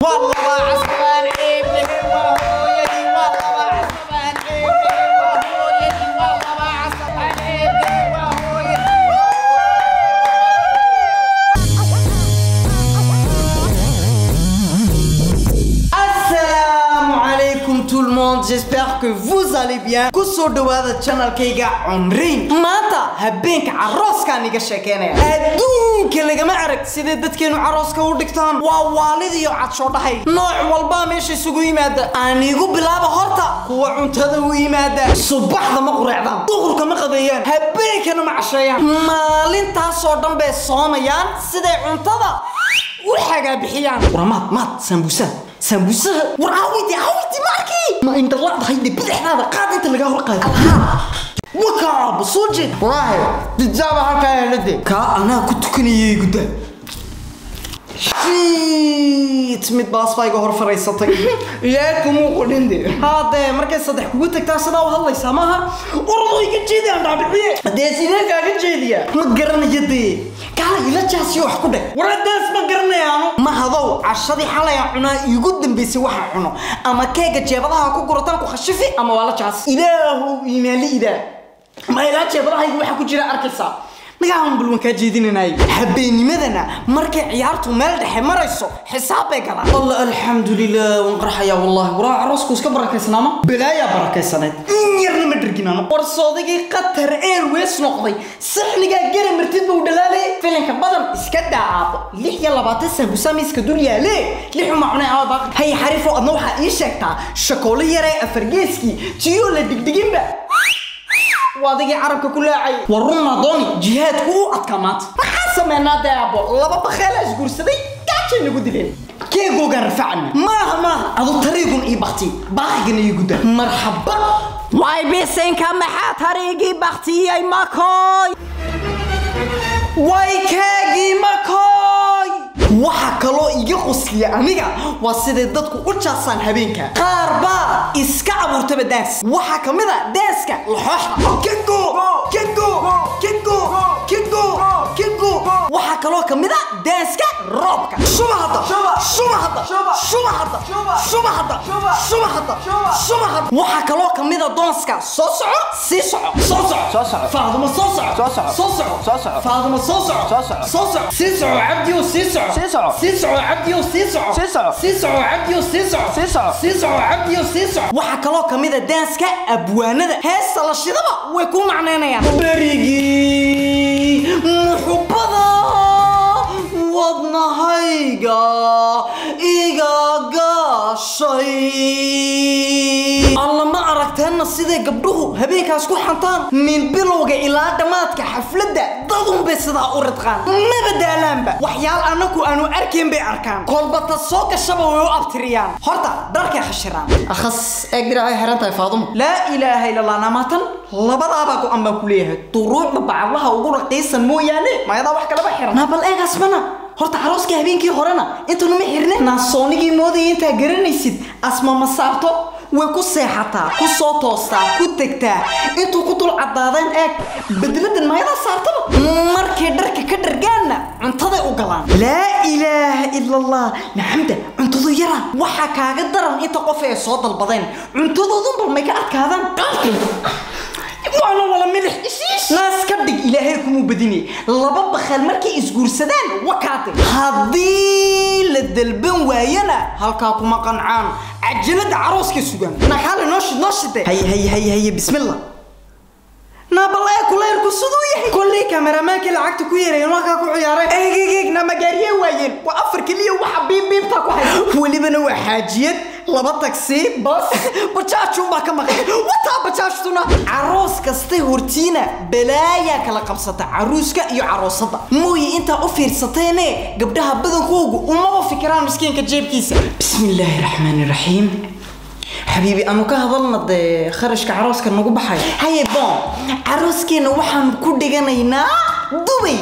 والله عصبان ابني وهويتي والله عصبان ابني وهويتي والله عصبان ابني وهويتي. Assalamu alaikum tout le monde, j'espère que vous allez bien. Kusoo dhawaada channelkayga Cumriin. Maanta habeenka carooska niga sheekeynaya. Adduunka lagama arag sidee dadkeenu carooska u dhigtaan. Waa waalid iyo cadsho dhahay. Nooc walba meesha isugu yimaada. Anigu bilaaba horta kuwa cuntada u yimaada. Subaxda ma quraacdaan, duhurka ma qadeeyaan, habeenkana ma casheeyaan. Maalintaas oo dhan bay soomayaan sidee cuntada u xagaa bixiyaan. Waramaad sambusa sambusa waraawidi markii ma inta la dhahay bidixdaada qaad inta laga hor qaado waka basuujid wallahi dijaaba halka yeelade ka ana ku tukanayay guda shit mid baasbayga hor fariisatay iyakum u qodinde hade markay saddex kugu tagtaa sida u hadlaysa maaha urudayga jeediyaan dhaabiciye deesina kaaga jeediya ma garanayade kala ila jaasiyo wax ku dhig waradaas ma garanayaano ma hadow cashadii xalay cunaa igu dambeysay waxa cuno ama keega jeebadaha ku gurataan ku khashifi ama wala jaas ilaahu iimaali ida ma ila jeebadaha waxa ku jira arkaysa نعم بالمكان جدينا حبينيمدنا مركي عيارتو مال دحي مريسو حسابي قال الله الحمد لله ونقرح يا والله ورا عروسكو اسك بركيسنا ما بلايا بركيسناد يرني مدركينا ورصودغي قطر ايرويس نقضي سحنيغا غير مرتد بو دلالي فيلنك بدن اسك داعب لix يا 20 سنه اسك دنيا ليه لix ما عنا باق هي حريفو ادنا waxa ii sheegtaa shaqoolo yare afargeeski tiyo la digdigin ba وادي عربك كلها عي والرمى ضوني جهاد كو أتكامات ما حاسمنا دابو لبا بخيلاش قرصدي كاتشي نقود لين كي قوغا رفعنا ما هذا طريقون إي بختي باقينا يقودا مرحبا واي بيسين كمحا طريقي بختي أي ماكوي واي كاقي ماكوي waxa kalo iga qosliya aniga waa sidee dadku u jaasaan habeenka qaar ba iska abuurtaba daas waxa kamida daaska kingo waxa kalo kamida daaska roobka subahada waxa kalo kamida doonska soo soco faaduma soo soco abdi سيسعو عبدي وسيسعو waxa kalo kamida daaska abwaanada heesta la shidaba way ku macneynayaan barigi muxubada wadnahayga iga gashay alla ma aragteena sidee gabdhuhu habeenkaas ku xantaan min bilowga ilaa dhamaadka xafladda dadun bay sidaa u ridqaan ma badalaanba waxyaal anagu aanu arkin bay arkaan kolbata soo gashaba way u abtiriyaan horta dharka xashiraan akhas eegdira ay xirantay faaduma la ilaaha illa allah namatan labadaaba ku amba kuleeyahay duruucda baclaha ugu raqiisan mooyaane ma yada wax kala xiran nabal eegasbana horta carooska habeenkii horena inta numa xirnay naasoonigii moodayay inta garanaysid asma ma saarto way ku seexataa ku soo toostaa ku tagtaa intuu ku dul cadaadeen eeg bedeladan ma yada saartaba markii dharka ka dhargaana cuntada u galaan la ilaaha illa allah maxamda cuntadu yara waxa kaaga daran inta qof ay soo dalbadeen cuntadoodun bal may ka adkaadaan وانا ولا ملح ناس كدق إلهي كمو بديني لبا بخال مركي إسقورسدان وكاتب هذي للدلبن ويانا هالكاكو ما قنعان عجلة عروسك سوغان نحال نوشد هي بسم الله نابلا كل يركو صدويه كل كاميرا ما كل عقد كويرين وكاكو عيارين ايق نما جاريه وين وافر كليه وحبيب بيبتاكو حي ولي بنو حاجيت لبا تاكسي بس بجاجو ما كما وتا بجاجتنا عروس كاستي هورتينا بلايا كلا قبسطه عروسكا iyo caroosada mooy inta u fiirsateenee gabdhaha badankoogu uma fikiraan miskiinka jeebkiisa bismillaahir rahmaanir rahiim حبيبي أنا كهذا ده خرج كعروس كنا نجوب حي هاي بون عروس كنا وحن كل جنينا دبي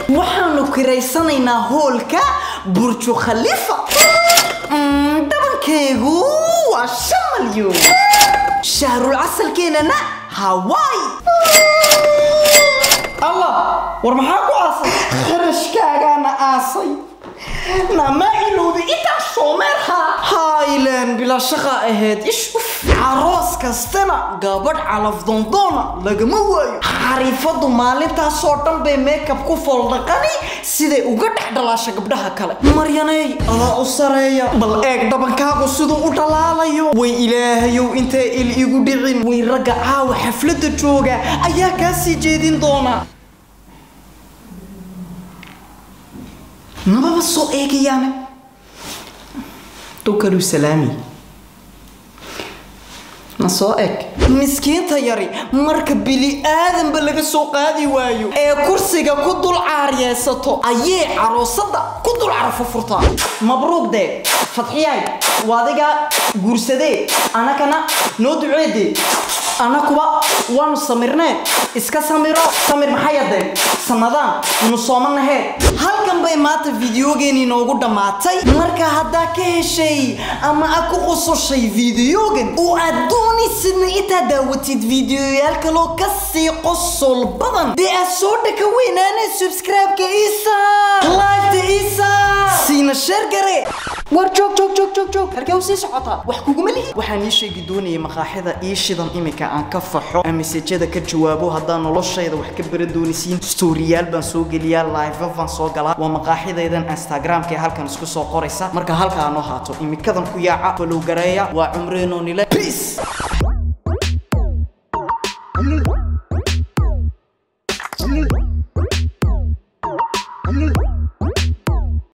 وحن كريسنا هولكا برج خليفة طبعا كيجو وشمال يوم شهر العسل كنا هاواي الله ورمحاكو عصي خرج كأنا عصي نما إلو دي إتاشو bila shaqa ahayd ish aroos kastana gabadh calaf doondoona lagama waayo xariifadu maalintaas oo dhan bay makeup ku foldaqani siday uga dhaxdhalaasha gabdhaha kale maryanay ala u sareeya bal eeg dhabankaagu siduu u dhalaalayo way ilaahayow inta il igu dhicin way raga caawa xaflada jooga ayaa ka sii jeedin doona nababa soo eegayaan توكلوا سلامي نصائك مسكين تياري مركب بلي آدم بلغ سوقادي وايو كرسيغا كدول عاريساتو ايه عروسادا كدول عرفو فرطان مبروك دي فتحياي واديغا غورسدي انا كنا نودعيدي انا كوا وانو سميرني اسكا سمير محايدي سمدان نصومن هي halkan bay maanta videogeeni noogu dhamaatay marka hadda ka heshay ama aku qososhay videogan oo aad doonaysid inta daawatid videoyaal kale oo ka sii qosol badan dee soo dhaka weynaana subscribe-ka isa like isa sina share gare war joog halkee u sii socotaa wax kuguma lihi waxaan ii sheegi doonayay maqaaxida ii shidan imika aan ka faxo message-da ka jawaabo haddaan noloshayda wax ka bari doonaysiin story-yaal baan soo geliyaa live van soo galaa waa maqaaxidaydan Instagram-ka halkan isku soo qoraysa marka halka aan oo haato imikadan ku yaaca follow gareeya waa cumreeno nile peace